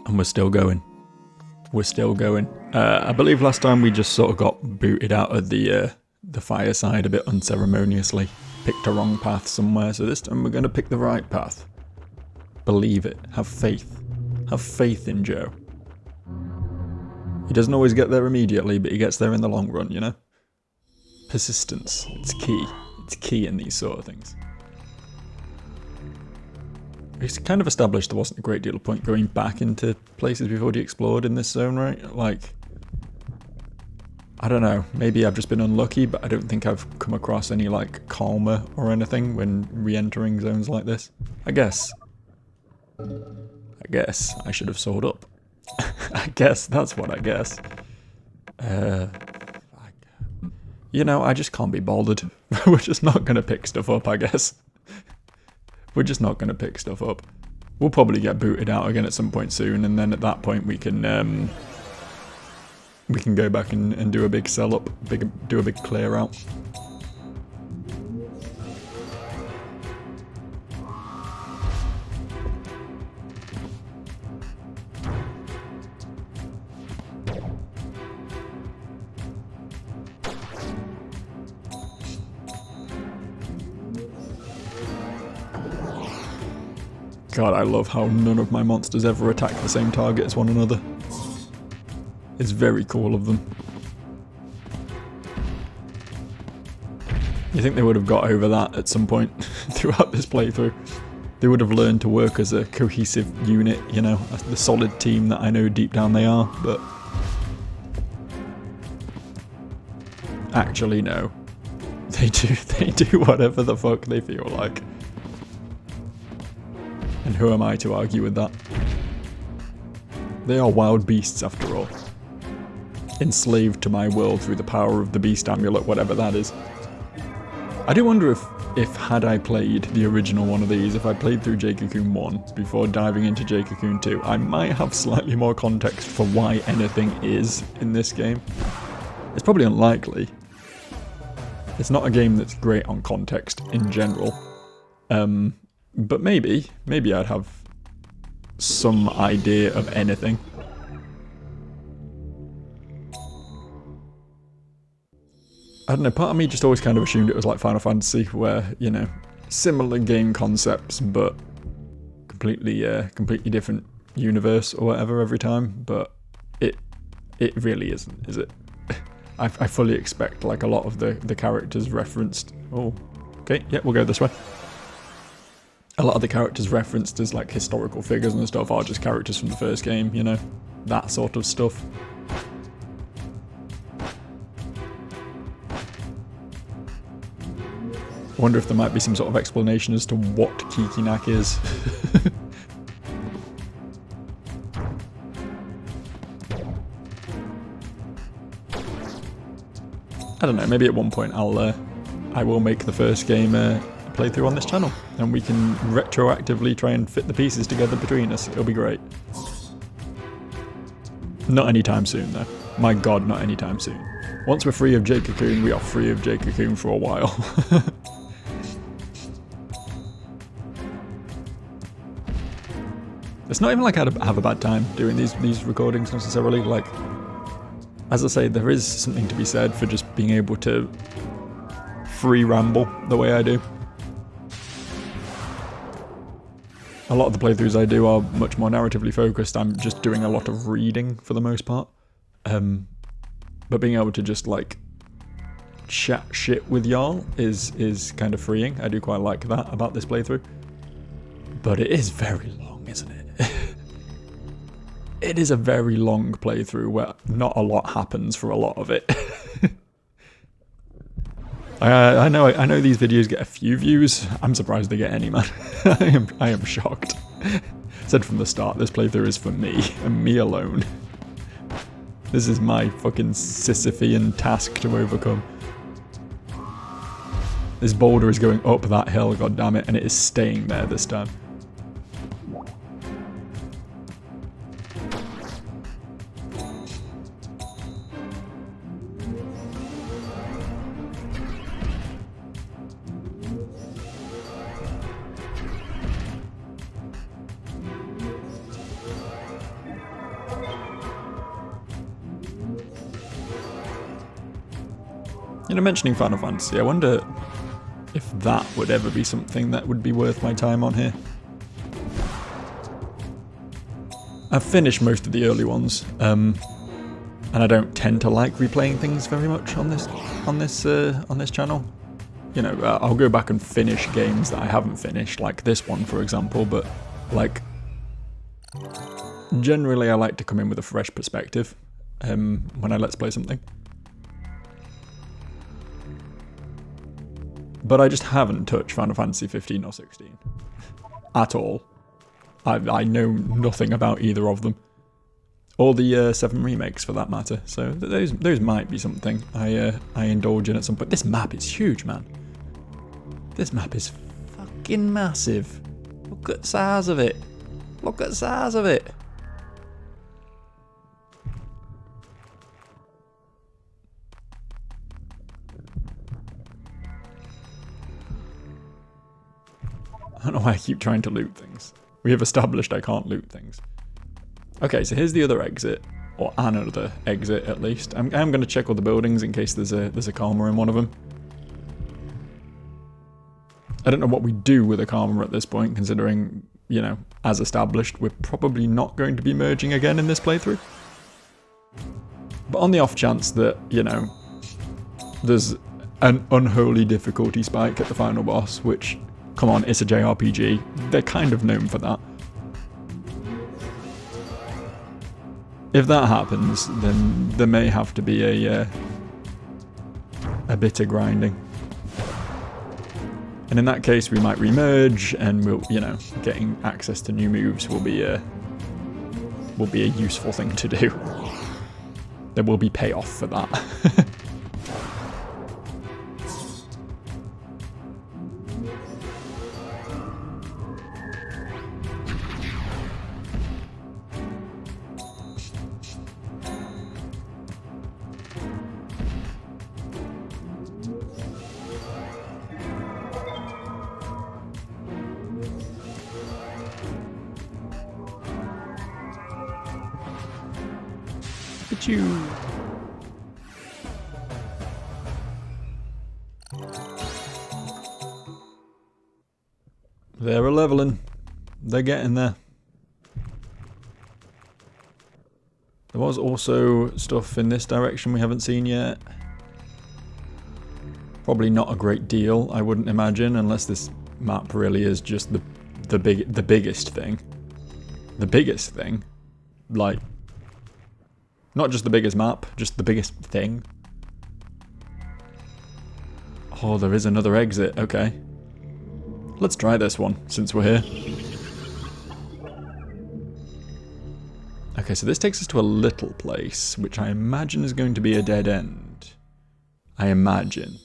And we're still going. We're still going. I believe last time we just sort of got booted out of the fireside a bit unceremoniously. Picked a wrong path somewhere, so this time we're going to pick the right path. Believe it. Have faith. Have faith in Joe. He doesn't always get there immediately, but he gets there in the long run, you know? Persistence. It's key. It's key in these sort of things. It's kind of established there wasn't a great deal of point going back into places we've already explored in this zone, right? Like, I don't know, maybe I've just been unlucky, but I don't think I've come across any, like, calmer or anything when re-entering zones like this. I guess I should have sold up. I guess, that's what I guess. You know, I just can't be bothered. We're just not going to pick stuff up, I guess. We're just not going to pick stuff up. We'll probably get booted out again at some point soon, and then at that point we can go back and do a big sell up, do a big clear out. God, I love how none of my monsters ever attack the same target as one another. It's very cool of them. You think they would have got over that at some point throughout this playthrough? They would have learned to work as a cohesive unit, you know, the solid team that I know deep down they are, but... Actually, no. They do whatever the fuck they feel like. And who am I to argue with that? They are wild beasts after all. Enslaved to my world through the power of the beast amulet, whatever that is. I do wonder if had I played the original one of these, if I played through Jade Cocoon 1 before diving into Jade Cocoon 2, I might have slightly more context for why anything is in this game. It's probably unlikely. It's not a game that's great on context in general. But maybe I'd have some idea of anything. I don't know, part of me just always kind of assumed it was like Final Fantasy, where, you know, similar game concepts, but completely different universe or whatever every time, but it really isn't, is it? I fully expect, like, a lot of the characters referenced... Oh, okay, yeah, we'll go this way. A lot of the characters referenced as, like, historical figures and stuff are just characters from the first game, you know? That sort of stuff. I wonder if there might be some sort of explanation as to what Kikinak is. I don't know, maybe at one point I will make the first game playthrough on this channel, and we can retroactively try and fit the pieces together between us. It'll be great. Not anytime soon, though. My god, not anytime soon. Once we're free of Jade Cocoon, we are free of Jade Cocoon for a while. It's not even like I have a bad time doing these recordings necessarily. Like, as I say, there is something to be said for just being able to free ramble the way I do. A lot of the playthroughs I do are much more narratively focused. I'm just doing a lot of reading for the most part. But being able to just, like, chat shit with y'all is kind of freeing. I do quite like that about this playthrough. But it is very long, isn't it? It is a very long playthrough where not a lot happens for a lot of it. I know these videos get a few views. I'm surprised they get any, man. I am shocked. Said from the start, this playthrough is for me, and me alone. This is my fucking Sisyphean task to overcome. This boulder is going up that hill, goddammit, and it is staying there this time. You know, mentioning Final Fantasy, I wonder if that would ever be something that would be worth my time on here. I've finished most of the early ones, and I don't tend to like replaying things very much on this channel. You know, I'll go back and finish games that I haven't finished, like this one, for example. But like, generally, I like to come in with a fresh perspective when I let's play something. But I just haven't touched Final Fantasy 15 or 16 at all. I know nothing about either of them, or the 7 remakes for that matter. So those might be something I indulge in at some point. This map is huge, man. This map is fucking massive. Look at the size of it. Look at the size of it. I don't know why I keep trying to loot things. We have established I can't loot things. Okay, so here's the other exit, or another exit at least. I'm going to check all the buildings in case there's a Karma in one of them. I don't know what we do with a Karma at this point, considering, you know, as established, we're probably not going to be merging again in this playthrough. But on the off chance that, you know, there's an unholy difficulty spike at the final boss, which, come on, it's a JRPG. They're kind of known for that. If that happens, then there may have to be a bit of grinding. And in that case, we might remerge, and we'll, you know, getting access to new moves will be a useful thing to do. There will be payoff for that. You. They're leveling. They're getting there. There was also stuff in this direction we haven't seen yet. Probably not a great deal, I wouldn't imagine, unless this map really is just the biggest thing. The biggest thing, like. Not just the biggest map, just the biggest thing. Oh, there is another exit, okay. Let's try this one, since we're here. Okay, so this takes us to a little place, which I imagine is going to be a dead end. I imagine.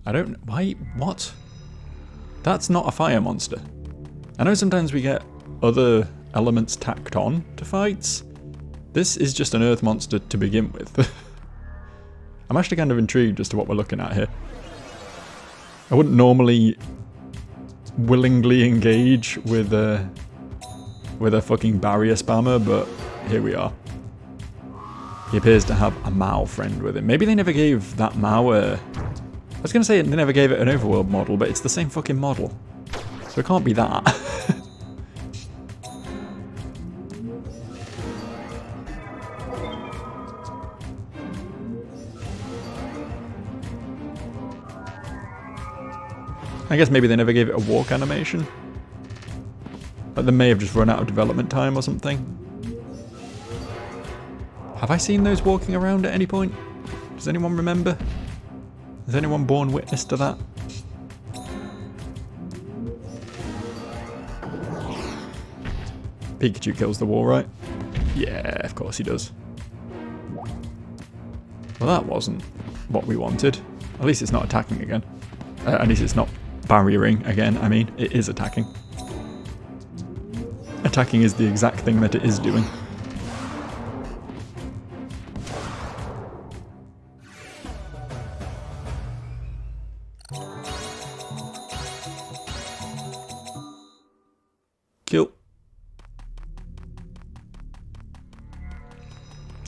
I don't... Why? What? That's not a fire monster. I know sometimes we get other elements tacked on to fights. This is just an earth monster to begin with. I'm actually kind of intrigued as to what we're looking at here. I wouldn't normally willingly engage with a fucking barrier spammer, but here we are. He appears to have a Mao friend with him. Maybe they never gave that Mao a... I was going to say they never gave it an overworld model, but it's the same fucking model. So it can't be that. I guess maybe they never gave it a walk animation. But they may have just run out of development time or something. Have I seen those walking around at any point? Does anyone remember? Has anyone borne witness to that? Pikachu kills the wall, right? Yeah, of course he does. Well, that wasn't what we wanted. At least it's not attacking again. At least it's not barriering again, I mean. It is attacking. Attacking is the exact thing that it is doing. Kill.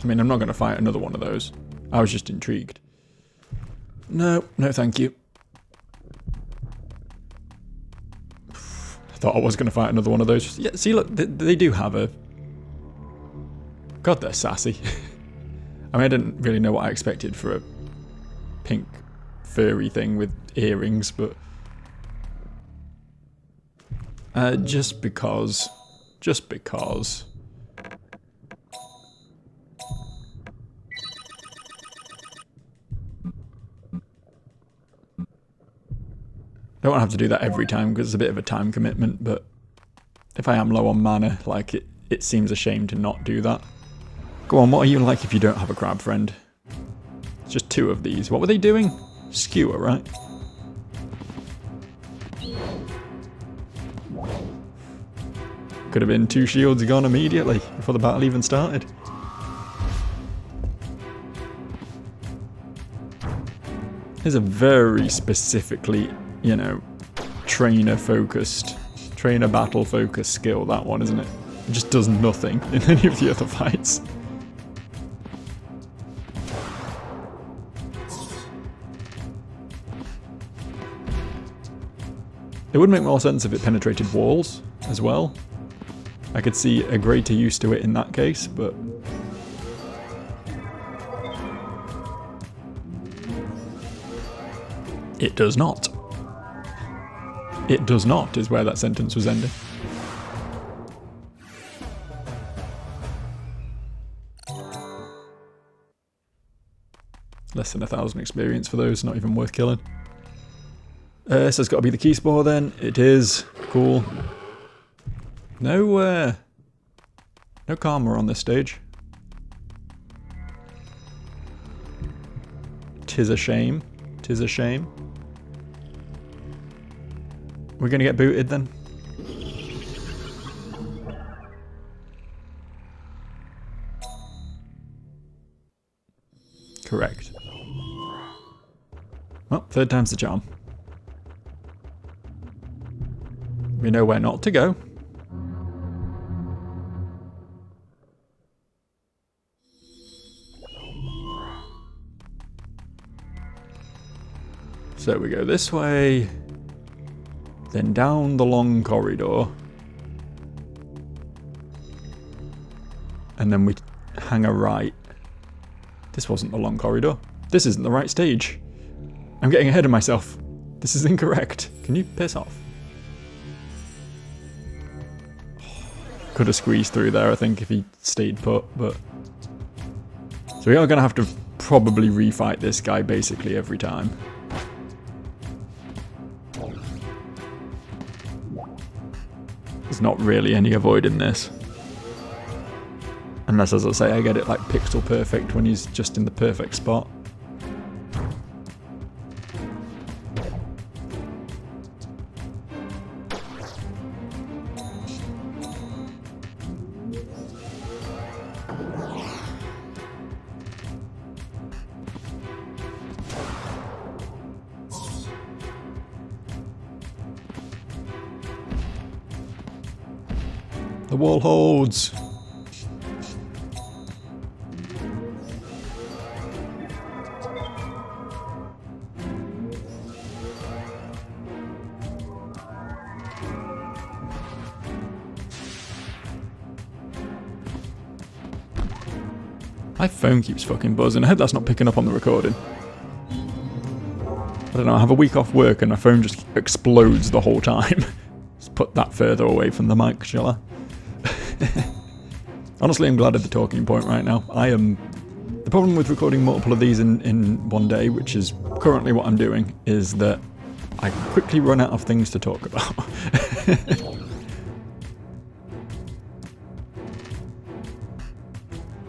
I mean, I'm not going to fight another one of those. I was just intrigued. No, no thank you. I thought I was going to fight another one of those. Yeah, see, look, they do have a... God, they're sassy. I mean, I didn't really know what I expected for a pink furry thing with earrings, but... just because... I don't have to do that every time because it's a bit of a time commitment, but if I am low on mana, like, it seems a shame to not do that. Go on, what are you like if you don't have a crab friend? It's just 2 of these. What were they doing? Skewer, right? Could have been 2 shields gone immediately before the battle even started. There's a very specifically, you know, trainer battle focused skill, that one, isn't it? It just does nothing in any of the other fights. It would make more sense if it penetrated walls as well. I could see a greater use to it in that case, but... It does not. It does not, is where that sentence was ending. Less than 1,000 experience for those, not even worth killing. So it's got to be the key spore then. It is. Cool. No karma on this stage. 'Tis a shame. 'Tis a shame. We're gonna get booted then? Correct. Well, 3rd time's the charm. We know where not to go. So we go this way, then down the long corridor, and then we hang a right. This wasn't the long corridor. This isn't the right stage. I'm getting ahead of myself. This is incorrect. Can you piss off? Could have squeezed through there, I think, if he stayed put, but... So we are going to have to probably refight this guy basically every time. There's not really any avoiding this. Unless, as I say, I get it like pixel perfect when he's just in the perfect spot. The wall holds. My phone keeps fucking buzzing. I hope that's not picking up on the recording. I don't know, I have a week off work and my phone just explodes the whole time. Just put that further away from the mic, shall I? Honestly, I'm glad at the talking point right now. The problem with recording multiple of these in one day, which is currently what I'm doing, is that I quickly run out of things to talk about.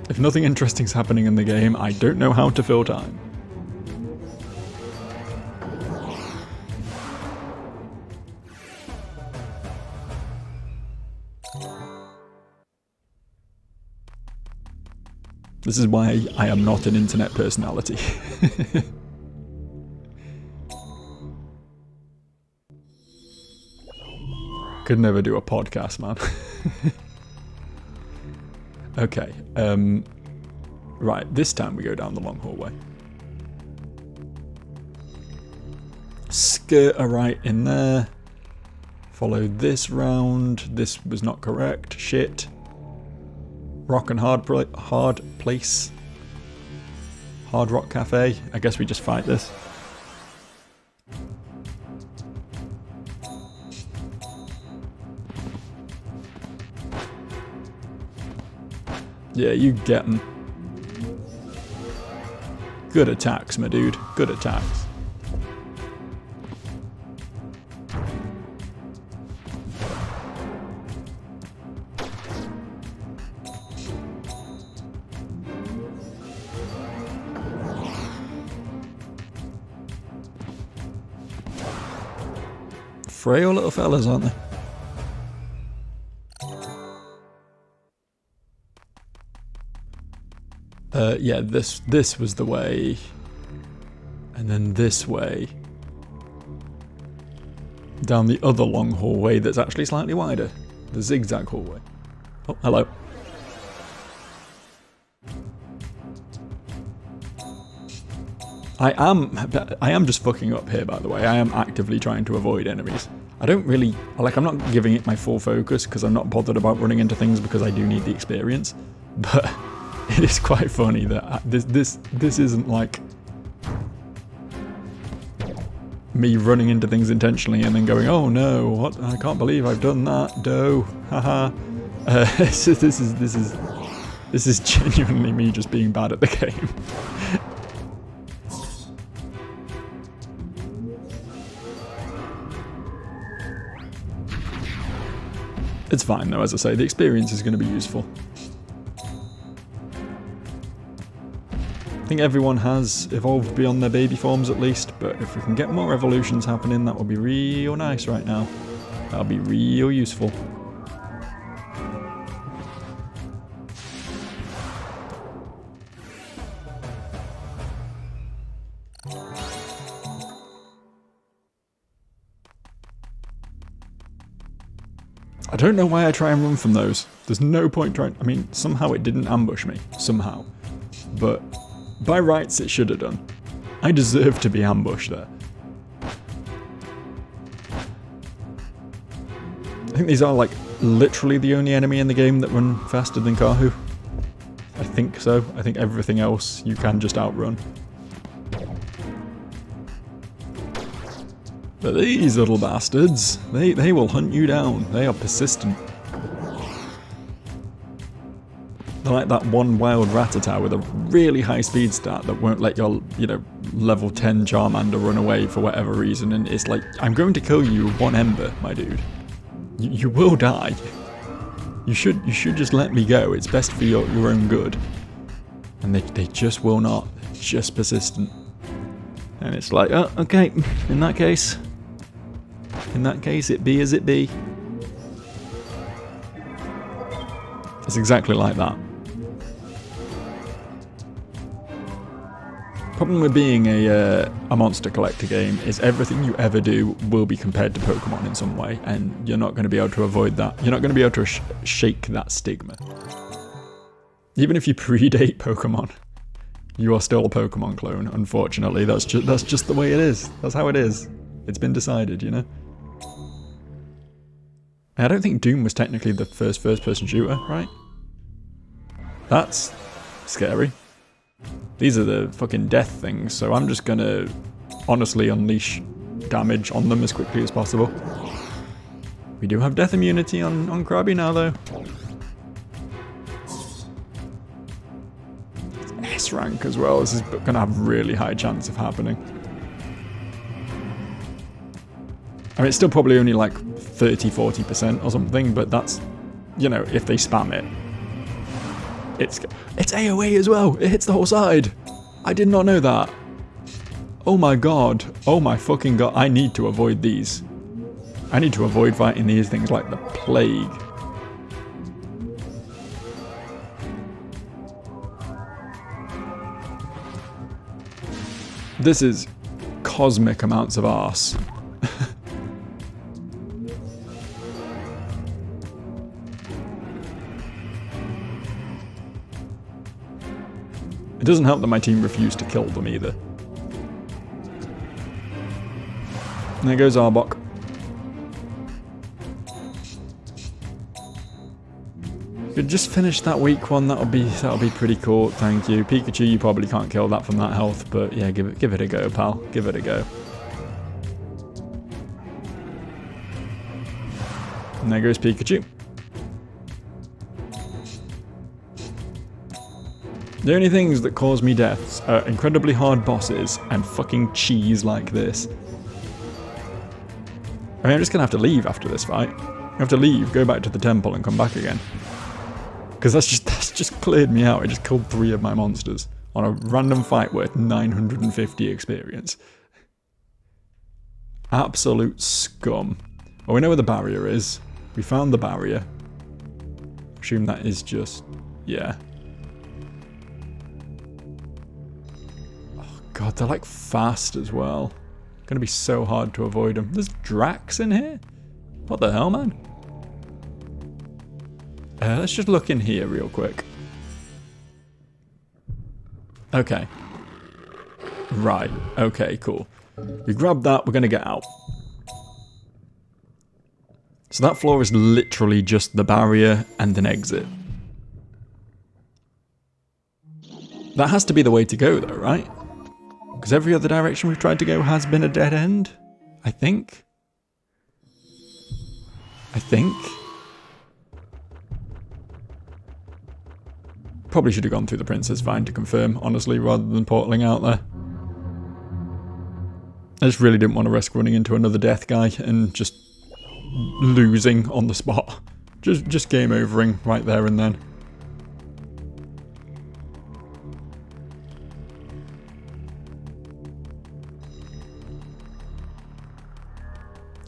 If nothing interesting's happening in the game, I don't know how to fill time. This is why I am not an internet personality. Could never do a podcast, man. Okay, Right, this time we go down the long hallway. Skirt a right in there. Follow this round. This was not correct. Shit. Rock and hard place. Hard Rock Cafe. I guess we just fight this. Yeah, you get 'em. Good attacks, my dude. Good attacks. Frail little fellas, aren't they? Yeah, this was the way. And then this way. Down the other long hallway that's actually slightly wider. The zigzag hallway. Oh, hello. I am just fucking up here, by the way. I am actively trying to avoid enemies. I don't really, like, I'm not giving it my full focus because I'm not bothered about running into things because I do need the experience. But it is quite funny that this isn't like me running into things intentionally and then going, oh no, what? I can't believe I've done that. Doe, haha. So this is genuinely me just being bad at the game. It's fine though, as I say, the experience is going to be useful. I think everyone has evolved beyond their baby forms at least, but if we can get more evolutions happening, that would be real nice right now. That'll be real useful. I don't know why I try and run from those. There's no point trying. I mean, somehow it didn't ambush me. Somehow. But by rights, it should have done. I deserve to be ambushed there. I think these are, like, literally the only enemy in the game that run faster than Kahu. I think so. I think everything else you can just outrun. But these little bastards, they will hunt you down. They are persistent. They're like that one wild Rattata with a really high speed stat that won't let your, level 10 Charmander run away for whatever reason. And it's like, I'm going to kill you with one ember, my dude. You will die. You should just let me go. It's best for your own good. And they just will not. They're just persistent. And it's like, oh, okay, in that case, it be as it be. It's exactly like that. Problem with being a monster collector game is everything you ever do will be compared to Pokemon in some way, and you're not going to be able to avoid that. You're not going to be able to shake that stigma. Even if you predate Pokemon, you are still a Pokemon clone, unfortunately. That's just the way it is. That's how it is. It's been decided, you know? I don't think Doom was technically the first-person shooter, right? That's scary. These are the fucking death things, so I'm just gonna honestly unleash damage on them as quickly as possible. We do have death immunity on Krabby now, though. S rank as well. This is gonna have really high chance of happening. I mean, it's still probably only like 30-40% or something, but that's, if they spam it. It's AoE as well. It hits the whole side. I did not know that. Oh my god. Oh my fucking god. I need to avoid these. I need to avoid fighting these things like the plague. This is cosmic amounts of arse. It doesn't help that my team refused to kill them either. And there goes Arbok. Could just finish that weak one. That'll be pretty cool. Thank you, Pikachu. You probably can't kill that from that health, but yeah, give it a go, pal. Give it a go. And there goes Pikachu. The only things that cause me deaths are incredibly hard bosses and fucking cheese like this. I mean, I'm just gonna have to leave after this fight. I have to leave, go back to the temple, and come back again. Because that's just cleared me out. I just killed 3 of my monsters on a random fight worth 950 experience. Absolute scum. Well, we know where the barrier is. We found the barrier. Assume that is just... yeah. Oh god, they're like fast as well. Gonna be so hard to avoid them. There's Drax in here? What the hell, man? Let's just look in here real quick. Okay. Right. Okay, cool. We grab that, we're gonna get out. So that floor is literally just the barrier and an exit. That has to be the way to go though, right? Because every other direction we've tried to go has been a dead end. I think. Probably should have gone through the Princess Vine to confirm, honestly, rather than portaling out there. I just really didn't want to risk running into another death guy and just losing on the spot. Just game overing right there and then.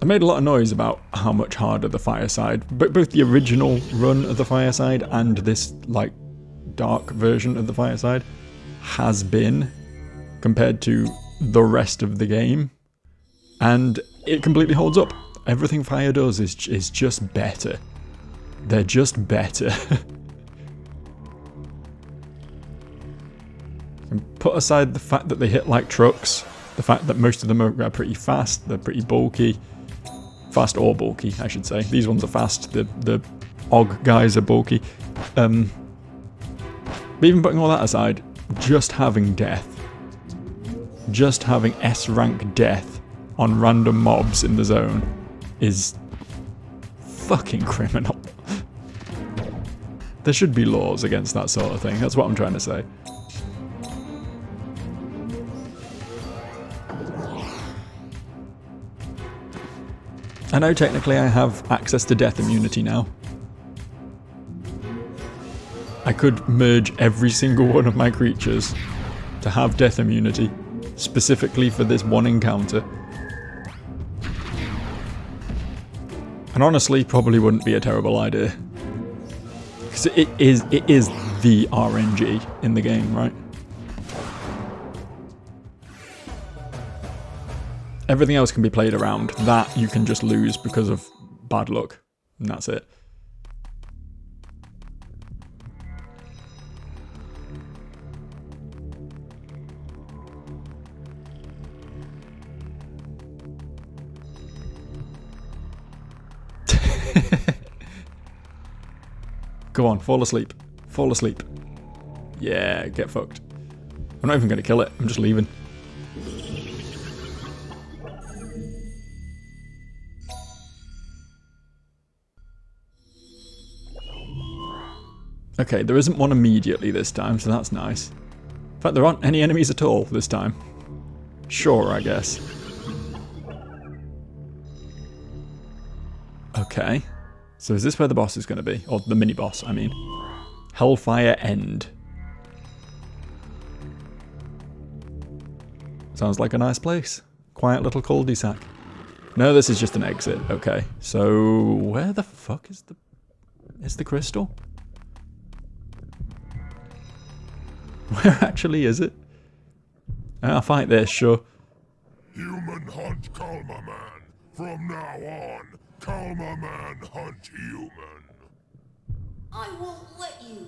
I made a lot of noise about how much harder the Fireside, but both the original run of the Fireside and this, like, dark version of the Fireside has been compared to the rest of the game, and it completely holds up. Everything Fire does is just better. They're just better. And put aside the fact that they hit like trucks, the fact that most of them are pretty fast, they're pretty bulky. Fast or bulky, I should say. These ones are fast, the Og guys are bulky. But even putting all that aside, just having death. Just having S-rank death on random mobs in the zone is fucking criminal. There should be laws against that sort of thing, that's what I'm trying to say. I know technically I have access to death immunity now. I could merge every single one of my creatures to have death immunity, specifically for this one encounter. And honestly, probably wouldn't be a terrible idea. Because it is the RNG in the game, right? Everything else can be played around. That you can just lose because of bad luck. And that's it. Go on, fall asleep. Fall asleep. Yeah, get fucked. I'm not even going to kill it. I'm just leaving. Okay, there isn't one immediately this time, so that's nice. In fact, there aren't any enemies at all this time. Sure, I guess. Okay. So is this where the boss is going to be? Or the mini-boss, I mean. Hellfire End. Sounds like a nice place. Quiet little cul-de-sac. No, this is just an exit. Okay. So, where the fuck is the crystal? Where actually is it? I'll fight this, sure. Human hunt Kalma Man. From now on, Kalma Man hunt human. I won't let you.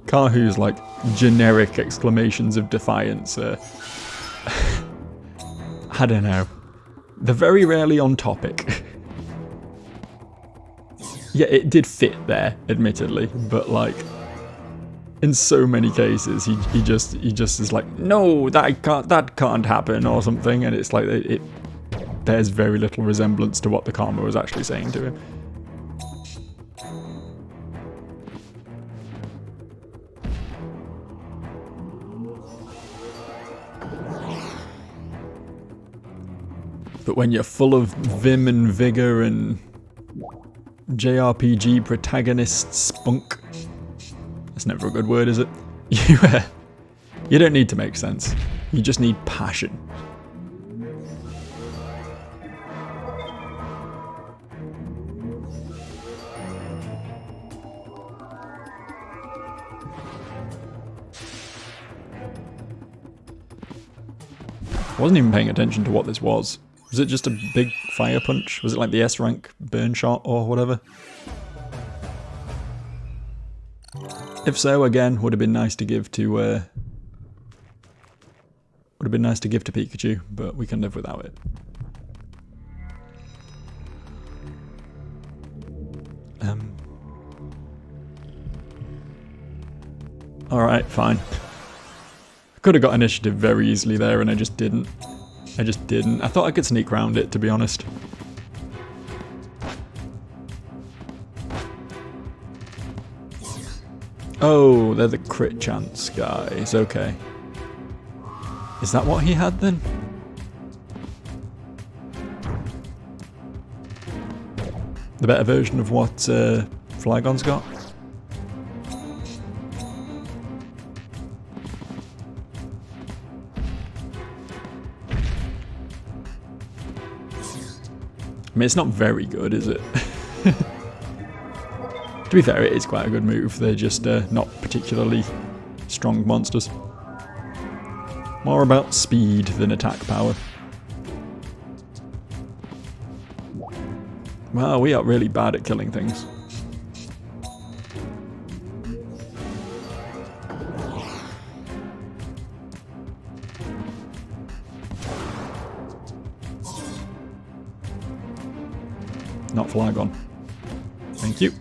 Kahu's like generic exclamations of defiance I don't know. They're very rarely on topic. Yeah, it did fit there, admittedly, but like in so many cases he just is like, no, that can't happen or something, and it's like it bears very little resemblance to what the Karma was actually saying to him. But when you're full of vim and vigor and JRPG protagonist spunk, that's never a good word, is it? You don't need to make sense. You just need passion. I wasn't even paying attention to what this was. Was it just a big fire punch? Was it like the S rank burn shot or whatever? If so, again, would have been nice to give to Pikachu, but we can live without it. Alright, fine. I could have got initiative very easily there and I just didn't. I thought I could sneak around it, to be honest. Oh, they're the crit chance guys, okay. Is that what he had then? The better version of what Flygon's got? I mean, it's not very good, is it? To be fair, it is quite a good move. They're just not particularly strong monsters. More about speed than attack power. Wow, we are really bad at killing things. Not Flygon. Thank you.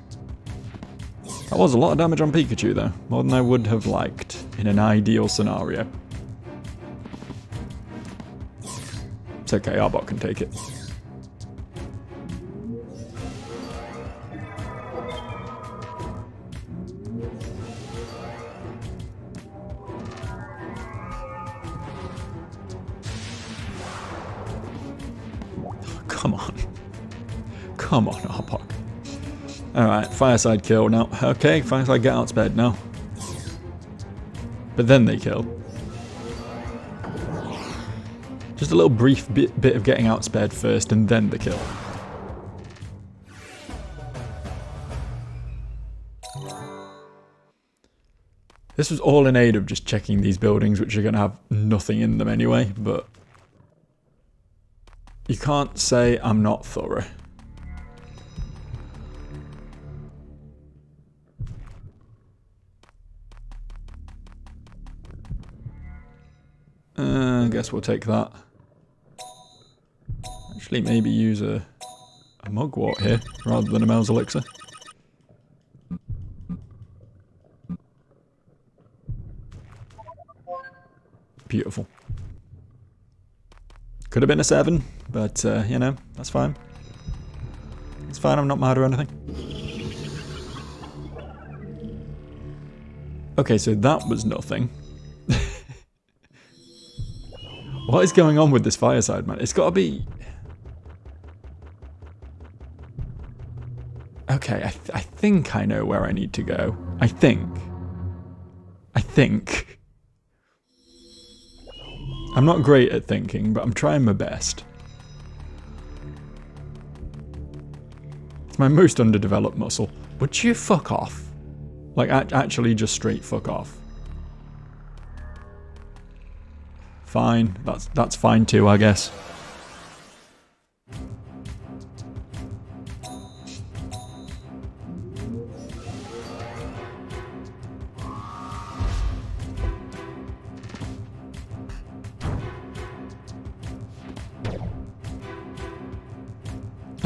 That was a lot of damage on Pikachu though, more than I would have liked in an ideal scenario. It's okay, Arbok can take it. Come on. Come on, Arbok. Alright, Fireside kill now. Okay, Fireside get outspared now. But then they kill. Just a little brief bit of getting outspared first and then the kill. This was all in aid of just checking these buildings, which are going to have nothing in them anyway, but you can't say I'm not thorough. I guess we'll take that. Actually, maybe use a mugwort here rather than a Mel's Elixir. Beautiful. Could have been a 7, but you know, that's fine. It's fine, I'm not mad or anything. Okay, so that was nothing. What is going on with this Fireside, man? It's got to be... Okay, I think I know where I need to go. I think. I'm not great at thinking, but I'm trying my best. It's my most underdeveloped muscle. Would you fuck off? Like, actually just straight fuck off. Fine, that's fine too, I guess.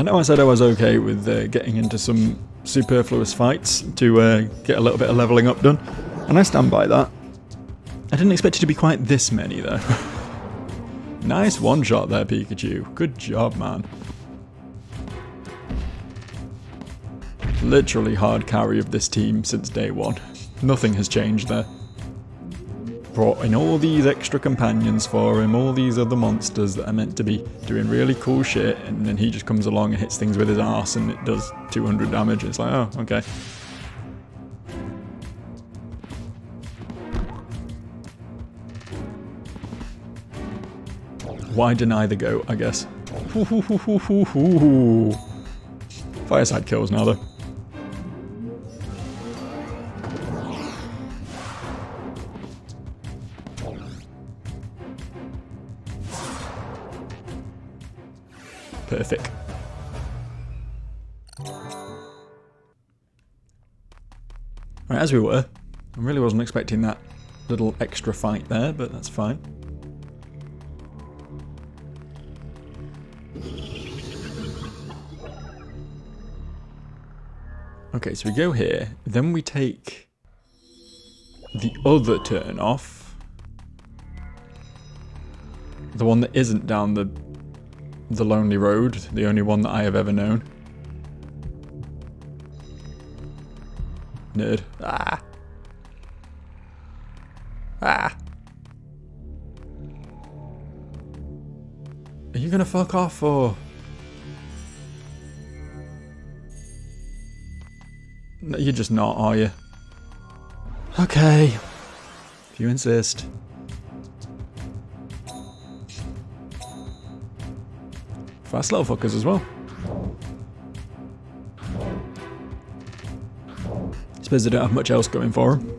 I know I said I was okay with getting into some superfluous fights to get a little bit of leveling up done, and I stand by that. I didn't expect it to be quite this many though. Nice one shot there, Pikachu. Good job, man. Literally hard carry of this team since day one. Nothing has changed there. Brought in all these extra companions for him, all these other monsters that are meant to be doing really cool shit, and then he just comes along and hits things with his arse and it does 200 damage. It's like, oh, okay. Why deny the goat, I guess. Fireside kills now, though. Perfect. Right, as we were. I really wasn't expecting that little extra fight there, but that's fine. Okay, so we go here, then we take the other turn off. The one that isn't down the lonely road, the only one that I have ever known. Nerd. Ah! Ah! Are you gonna fuck off, or...? No, you're just not, are you? Okay. If you insist. Fast little fuckers as well. Suppose they don't have much else going for them.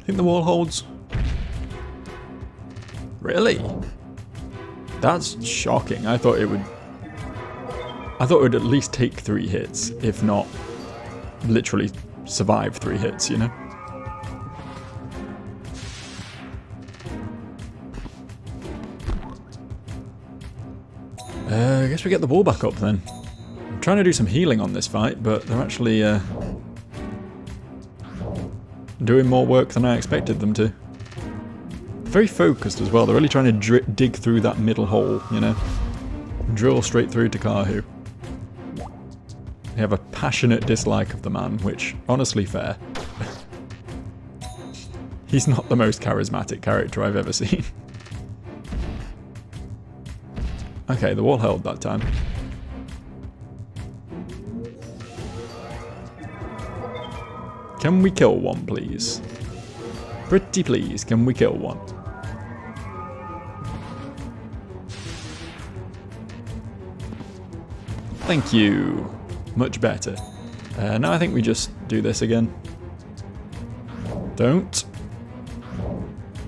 Think the wall holds? Really? That's shocking. I thought it would at least take 3 hits, if not literally survive 3 hits, you know? I guess we get the wall back up then. I'm trying to do some healing on this fight, but they're actually doing more work than I expected them to. Very focused as well. They're really trying to dig through that middle hole, you know? Drill straight through to Kahu. They have a passionate dislike of the man, which, honestly, fair. He's not the most charismatic character I've ever seen. Okay, the wall held that time. Can we kill one, please? Pretty please, can we kill one? Thank you. Much better. Now I think we just do this again. Don't.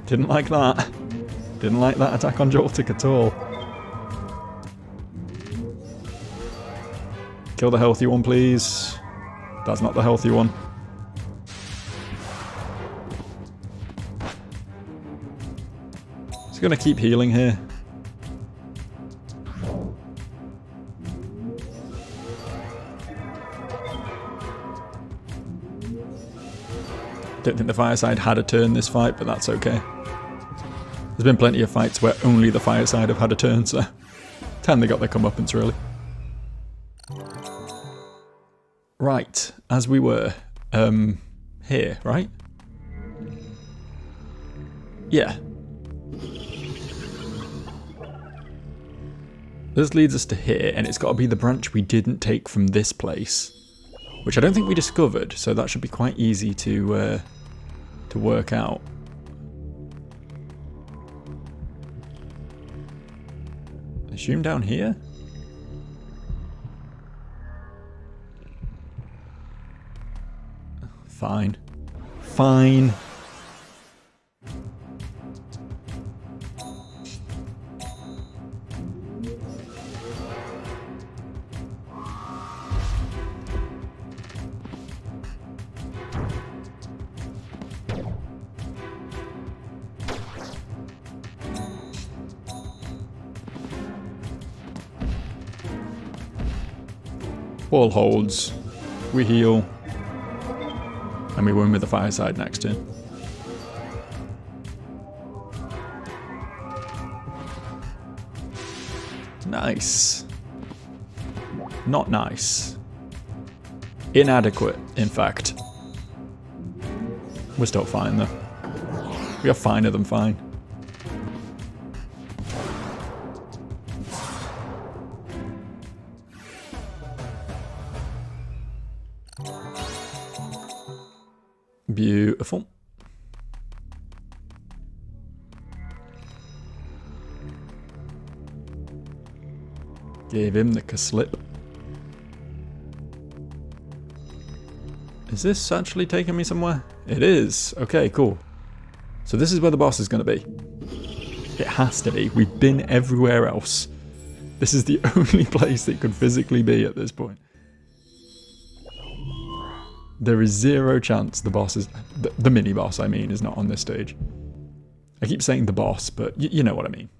Didn't like that. Didn't like that attack on Joltik at all. Kill the healthy one, please. That's not the healthy one. Just gonna keep healing here. Don't think the Fireside had a turn this fight, but that's okay. There's been plenty of fights where only the Fireside have had a turn, so time they got their comeuppance, really. Right, as we were, here, right? Yeah. This leads us to here, and it's got to be the branch we didn't take from this place, which I don't think we discovered, so that should be quite easy to work out. Assume down here? Fine. Fine. Ball holds. We heal. And we win with the fireside next turn. Nice. Not nice. Inadequate, in fact. We're still fine though. We are finer than fine. Beautiful. Gave him the slip. Is this actually taking me somewhere? It is. Okay, cool. So this is where the boss is going to be. It has to be. We've been everywhere else. This is the only place it could physically be at this point. There is zero chance the boss is... The mini-boss, I mean, is not on this stage. I keep saying the boss, but you know what I mean.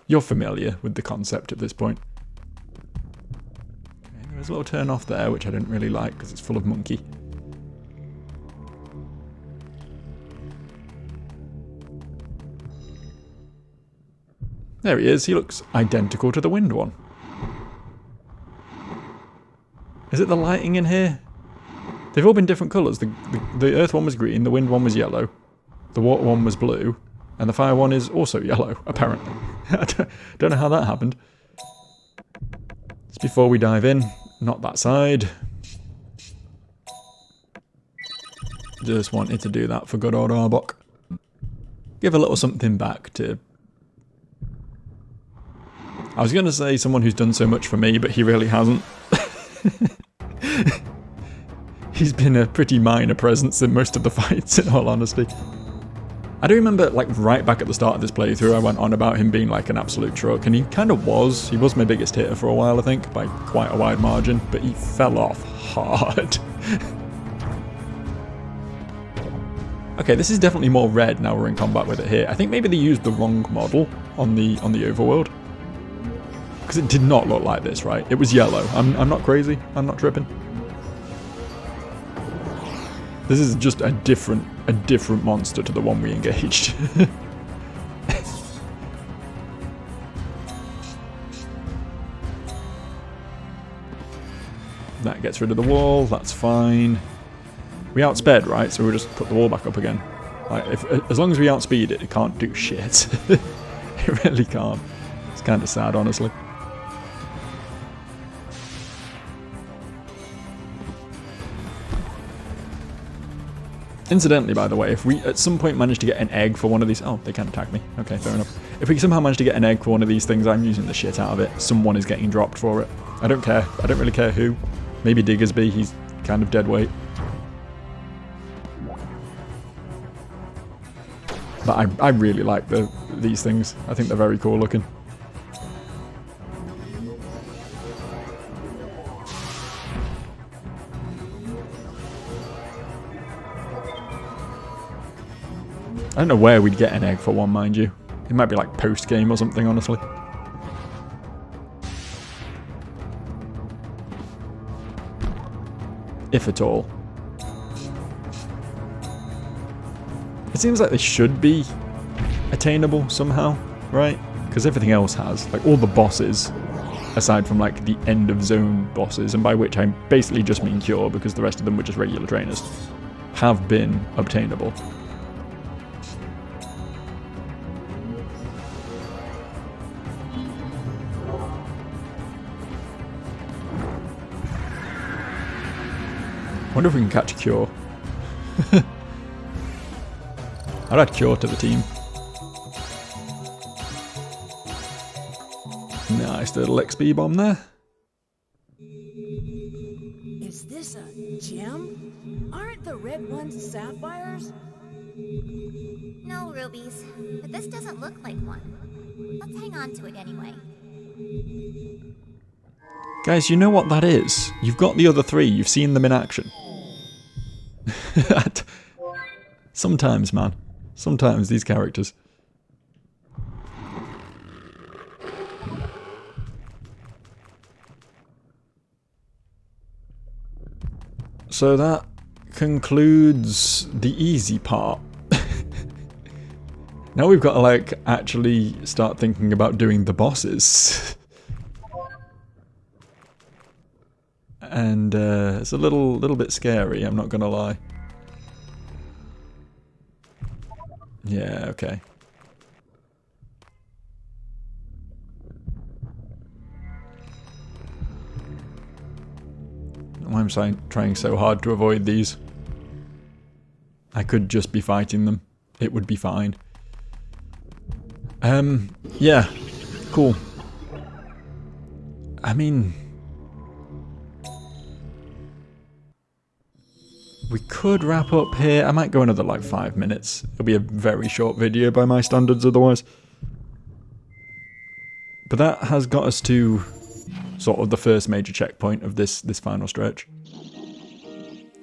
You're familiar with the concept at this point. Okay, there's a little turn off there, which I didn't really like because it's full of monkey. There he is. He looks identical to the wind one. Is it the lighting in here? They've all been different colours. The earth one was green, the wind one was yellow, the water one was blue, and the fire one is also yellow, apparently. I don't know how that happened. Just before we dive in, not that side. Just wanted to do that for good old Arbok. Give a little something back to... I was going to say someone who's done so much for me, but he really hasn't. He's been a pretty minor presence in most of the fights, in all honesty. I do remember, like, right back at the start of this playthrough, I went on about him being, like, an absolute truck, and he kind of was. He was my biggest hitter for a while, I think, by quite a wide margin, but he fell off hard. Okay, this is definitely more red now we're in combat with it here. I think maybe they used the wrong model on the overworld. Because it did not look like this, right? It was yellow. I'm not crazy. I'm not tripping. This is just a different monster to the one we engaged. That gets rid of the wall. That's fine. We outsped, right? So we'll just put the wall back up again. Like, as long as we outspeed it, it can't do shit. It really can't. It's kind of sad, honestly. Incidentally, by the way, if we at some point manage to get an egg for one of these... Oh, they can't attack me. Okay, fair enough. If we somehow manage to get an egg for one of these things, I'm using the shit out of it. Someone is getting dropped for it. I don't care. I don't really care who. Maybe Diggersby. He's kind of dead weight. But I really like these things. I think they're very cool looking. I don't know where we'd get an egg for one, mind you. It might be like post-game or something, honestly. If at all. It seems like they should be attainable somehow, right? Because everything else has. Like, all the bosses, aside from, like, the end-of-zone bosses, and by which I basically just mean Cure, because the rest of them were just regular trainers, have been obtainable. Wonder if we can catch Cure. I'd add Cure to the team. Nice little XP bomb there. Is this a gem? Aren't the red ones sapphires? No, rubies. But this doesn't look like one. Let's hang on to it anyway. Guys, you know what that is. You've got the other three. You've seen them in action. Sometimes, man. Sometimes these characters. So that concludes the easy part. Now we've got to like actually start thinking about doing the bosses. And it's a little bit scary, I'm not gonna lie. Yeah, okay. Why am I trying so hard to avoid these? I could just be fighting them. It would be fine. Yeah. Cool. I mean... we could wrap up here. I might go another like 5 minutes. It'll be a very short video by my standards otherwise. But that has got us to sort of the first major checkpoint of this final stretch.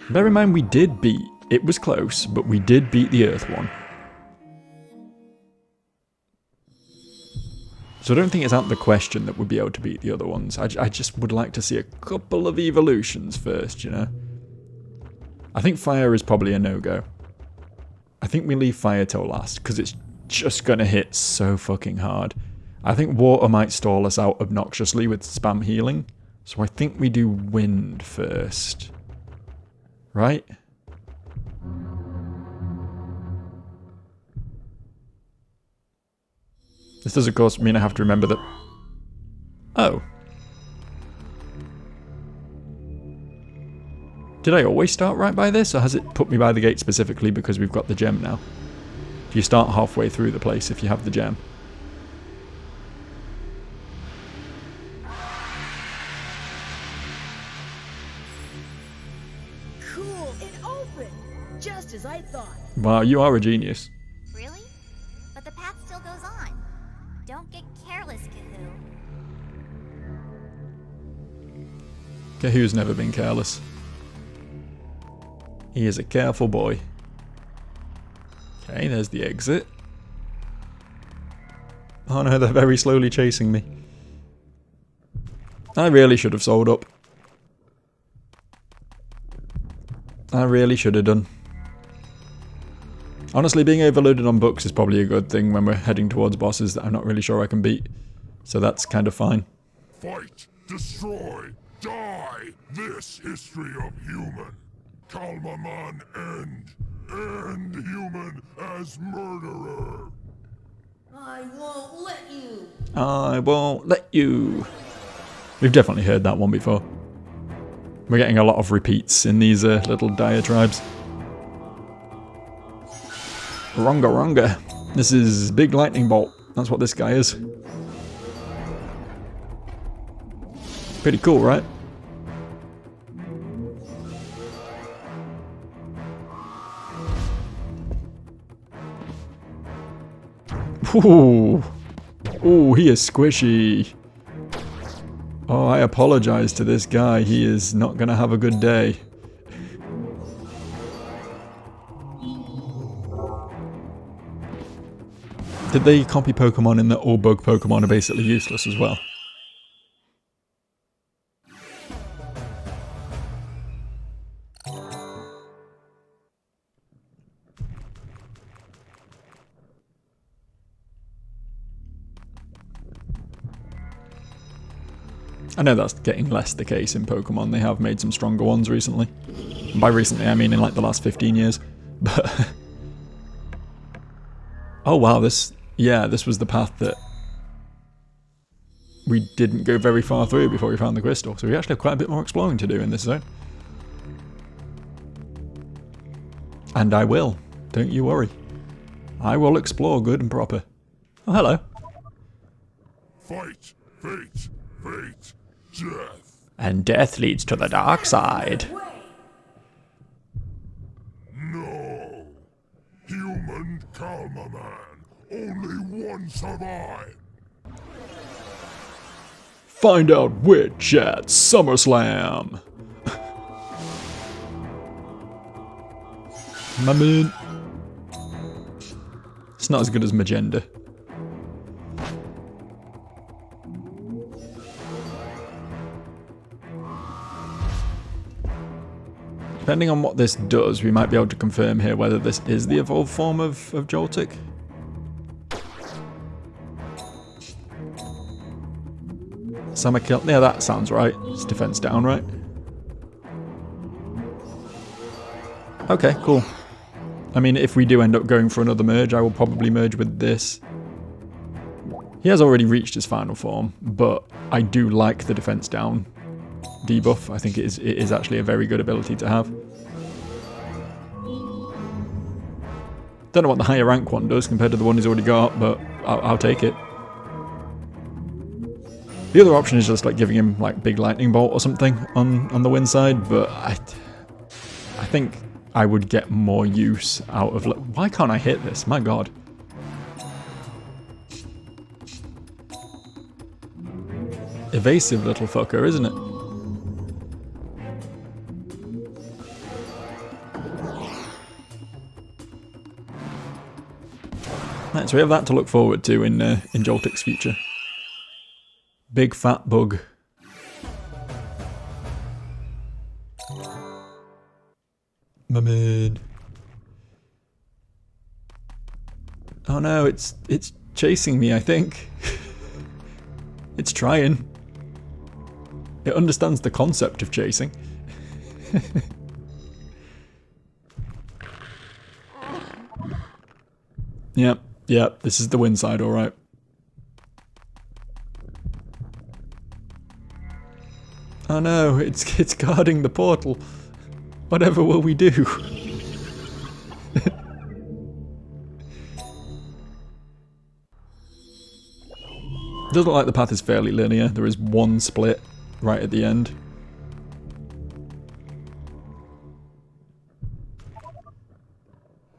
Bear in mind we did beat, it was close, but we did beat the Earth one. So I don't think it's out of the question that we'd be able to beat the other ones. I just would like to see a couple of evolutions first, you know? I think fire is probably a no-go. I think we leave fire till last, because it's just going to hit so fucking hard. I think water might stall us out obnoxiously with spam healing, so I think we do wind first. Right? This does of course mean I have to remember that... oh. Did I always start right by this, or has it put me by the gate specifically because we've got the gem now? Do you start halfway through the place if you have the gem? Cool, it opened! Just as I thought. Wow, you are a genius. Really? But the path still goes on. Don't get careless, Kahoo. Kahoo's never been careless. He is a careful boy. Okay, there's the exit. Oh no, they're very slowly chasing me. I really should have sold up. I really should have done. Honestly, being overloaded on books is probably a good thing when we're heading towards bosses that I'm not really sure I can beat. So that's kind of fine. Fight, destroy, die! This history of human. Kalmaman end human as murderer. I won't let you. I won't let you. We've definitely heard that one before. We're getting a lot of repeats in these little diatribes. Ronga Ronga. This is Big Lightning Bolt. That's what this guy is. Pretty cool, right? Ooh. Ooh, he is squishy. Oh, I apologize to this guy. He is not gonna have a good day. Did they copy Pokemon in that all bug Pokemon are basically useless as well? I know that's getting less the case in Pokemon. They have made some stronger ones recently. And by recently, I mean in like the last 15 years. But oh wow, this was the path that we didn't go very far through before we found the crystal. So we actually have quite a bit more exploring to do in this zone. And I will. Don't you worry. I will explore good and proper. Oh, hello. Fight, fate, fate, death. And death leads to the dark side. No. Human Kalmaman. Only one survive. Find out which at SummerSlam. My man. It's not as good as Magenta. Depending on what this does, we might be able to confirm here whether this is the evolved form of Joltik. Summer kill. Yeah, that sounds right. It's defense down, right? Okay, cool. I mean, if we do end up going for another merge, I will probably merge with this. He has already reached his final form, but I do like the defense down debuff. I think it is actually a very good ability to have. Don't know what the higher rank one does compared to the one he's already got, but I'll take it. The other option is just like giving him like big lightning bolt or something on the wind side, but I think I would get more use out of... Why can't I hit this? My god. Evasive little fucker, isn't it? Right, so we have that to look forward to in Joltik's future. Big fat bug. My man. Oh no, it's chasing me, I think. It's trying. It understands the concept of chasing. Yep, this is the wind side, alright. Oh no, it's guarding the portal. Whatever will we do? Does look like the path is fairly linear. There is one split right at the end.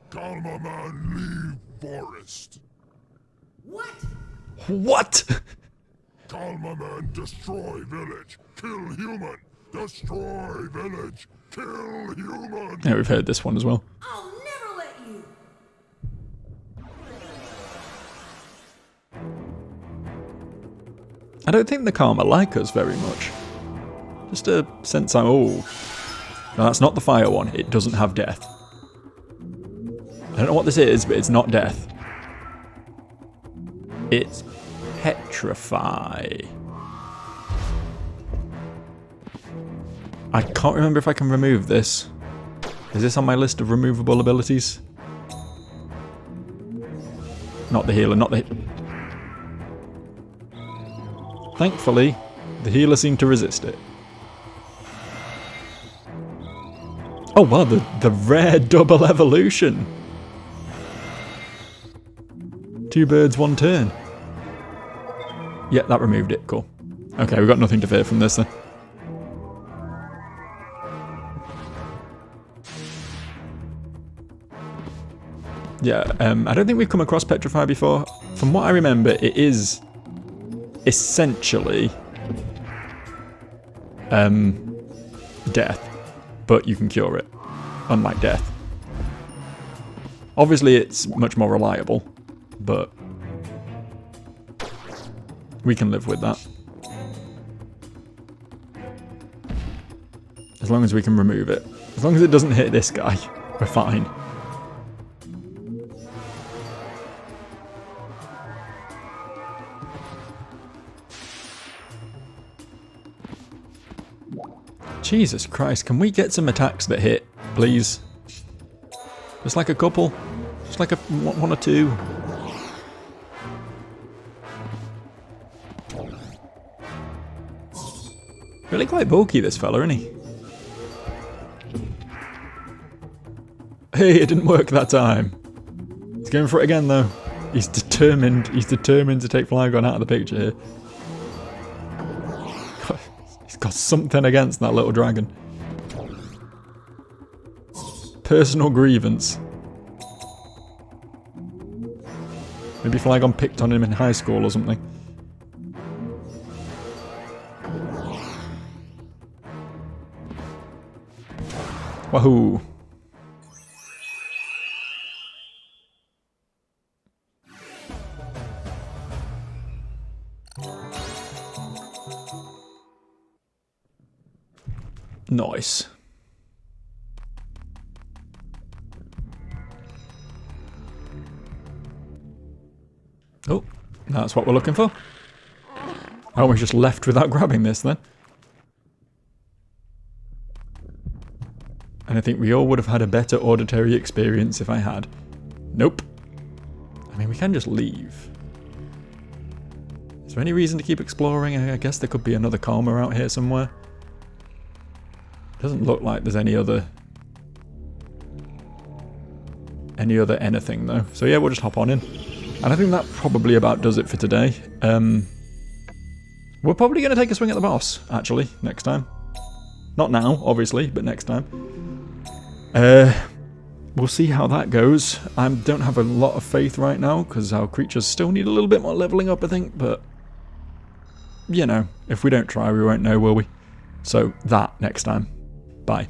Calma man, leave forest. What? What? Calma man, destroy village. Kill human. Destroy village. Kill human. Yeah, we've heard this one as well. I'll never let you. I don't think the Karma like us very much. Just a sense I'm... Oh. No, that's not the fire one. It doesn't have death. I don't know what this is, but it's not death. It's petrify. I can't remember if I can remove this. Is this on my list of removable abilities? Not the healer, not the... Thankfully, the healer seemed to resist it. Oh wow, the rare double evolution. 2 birds, 1 turn. Yeah, that removed it, cool. Okay, we've got nothing to fear from this then. Yeah, I don't think we've come across Petrify before. From what I remember, it is essentially death, but you can cure it, unlike death. Obviously it's much more reliable, but we can live with that. As long as we can remove it. As long as it doesn't hit this guy, we're fine. Jesus Christ, can we get some attacks that hit, please? Just like a couple? Just like one or two? Really quite bulky, this fella, isn't he? Hey, it didn't work that time. He's going for it again, though. He's determined to take Flygon out of the picture here. He's got something against that little dragon. Personal grievance. Maybe Flygon picked on him in high school or something. Wahoo! Nice. That's what we're looking for. Oh, we're just left without grabbing this then. And I think we all would have had a better auditory experience if I had. Nope. I mean, we can just leave. Is there any reason to keep exploring? I guess there could be another Karma out here somewhere. Doesn't look like there's any other anything though. So yeah, we'll just hop on in. And I think that probably about does it for today. We're probably going to take a swing at the boss, actually, next time. Not now, obviously, but next time. We'll see how that goes. I don't have a lot of faith right now, because our creatures still need a little bit more leveling up, I think, but... You know, if we don't try, we won't know, will we? So, that next time. Bye.